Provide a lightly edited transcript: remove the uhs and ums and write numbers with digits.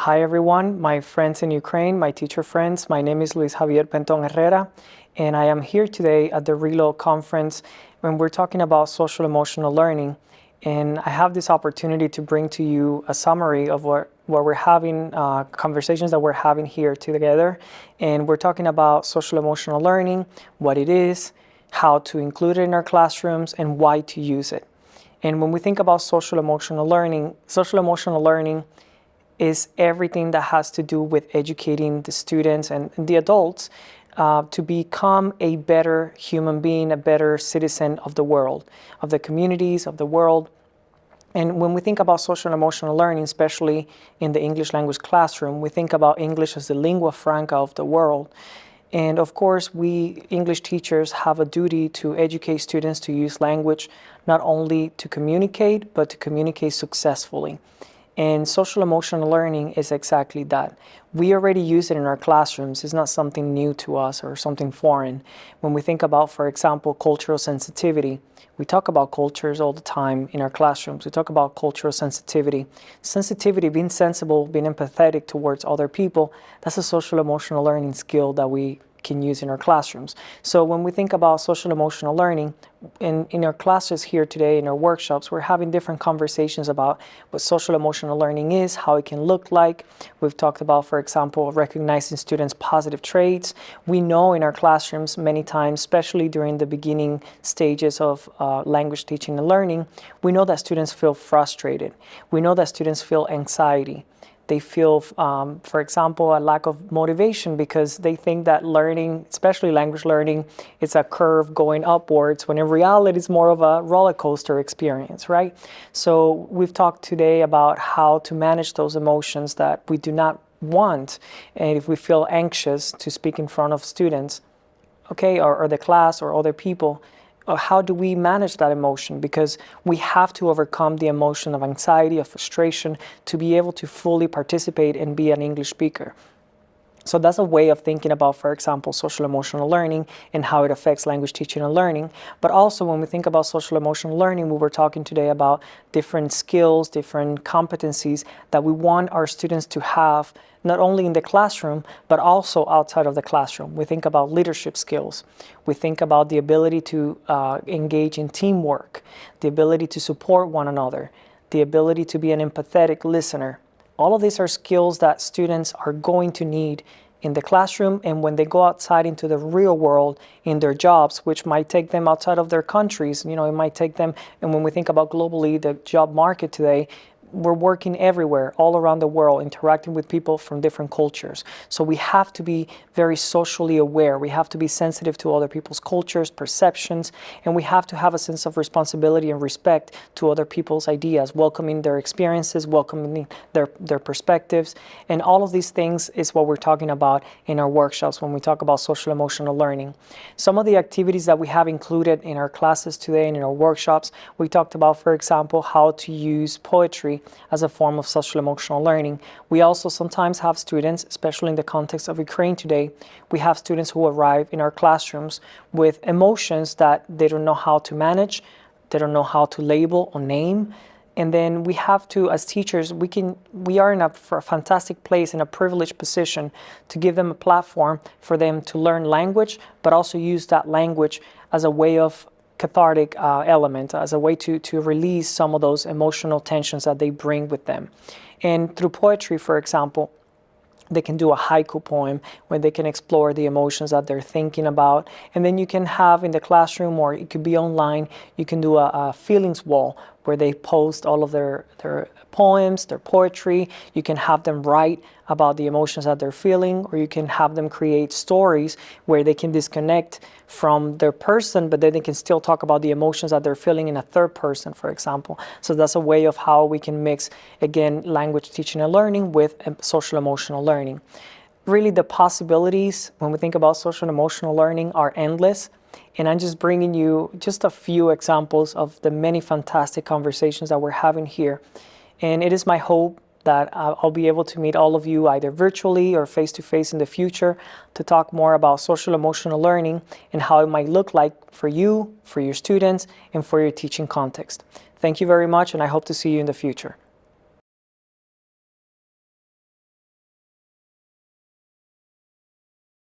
Hi everyone, my friends in Ukraine, my teacher friends. My name is Javier Pentón Herrera, and I am here today at the RELO conference when we're talking about social emotional learning. And I have this opportunity to bring to you a summary of what we're having, conversations that we're having here together. And we're talking about social emotional learning, what it is, how to include it in our classrooms, and why to use it. And when we think about social emotional learning is everything that has to do with educating the students and the adults to become a better human being, a better citizen of the world, of the communities, of the world. And when we think about social emotional learning, especially in the English language classroom, we think about English as the lingua franca of the world. And of course, we English teachers have a duty to educate students to use language not only to communicate, but to communicate successfully. And social emotional learning is exactly that. We already use it in our classrooms. It's not something new to us or something foreign. When we think about, for example, cultural sensitivity, we talk about cultures all the time in our classrooms. We talk about cultural sensitivity. Sensitivity, being sensible, being empathetic towards other people, that's a social emotional learning skill that we can use in our classrooms. So when we think about social emotional learning, in our classes here today, in our workshops, we're having different conversations about what social emotional learning is, how it can look like. We've talked about, for example, recognizing students' positive traits. We know in our classrooms many times, especially during the beginning stages of language teaching and learning, we know that students feel frustrated. We know that students feel anxiety. They feel, for example, a lack of motivation because they think that learning, especially language learning, is a curve going upwards, when in reality it's more of a roller coaster experience, right? So we've talked today about how to manage those emotions that we do not want, and if we feel anxious to speak in front of students, okay, or the class or other people, how do we manage that emotion? Because we have to overcome the emotion of anxiety, of frustration, to be able to fully participate and be an English speaker. So that's a way of thinking about, for example, social emotional learning and how it affects language teaching and learning. But also when we think about social emotional learning, we were talking today about different skills, different competencies that we want our students to have, not only in the classroom, but also outside of the classroom. We think about leadership skills. We think about the ability to engage in teamwork, the ability to support one another, the ability to be an empathetic listener. All of these are skills that students are going to need in the classroom and when they go outside into the real world in their jobs, which might take them outside of their countries. You know, it might take them, and when we think about globally, the job market today, we're working everywhere, all around the world, interacting with people from different cultures. So we have to be very socially aware. We have to be sensitive to other people's cultures, perceptions, and we have to have a sense of responsibility and respect to other people's ideas, welcoming their experiences, welcoming their perspectives. And all of these things is what we're talking about in our workshops when we talk about social emotional learning. Some of the activities that we have included in our classes today and in our workshops, we talked about, for example, how to use poetry as a form of social emotional learning. We also sometimes have students, especially in the context of Ukraine today, we have students who arrive in our classrooms with emotions that they don't know how to manage, they don't know how to label or name. And then we have to, as teachers, we are in a fantastic place, in a privileged position to give them a platform for them to learn language, but also use that language as a way of cathartic element, as a way to release some of those emotional tensions that they bring with them. And through poetry, for example, they can do a haiku poem where they can explore the emotions that they're thinking about. And then you can have in the classroom, or it could be online, you can do a feelings wall where they post all of their poems, their poetry. You can have them write about the emotions that they're feeling, or you can have them create stories where they can disconnect from their person, but then they can still talk about the emotions that they're feeling in a third person, for example. So that's a way of how we can mix, again, language teaching and learning with social emotional learning. Really, the possibilities when we think about social and emotional learning are endless. And I'm just bringing you just a few examples of the many fantastic conversations that we're having here. And it is my hope that I'll be able to meet all of you either virtually or face-to-face in the future to talk more about social emotional learning and how it might look like for you, for your students, and for your teaching context. Thank you very much, and I hope to see you in the future.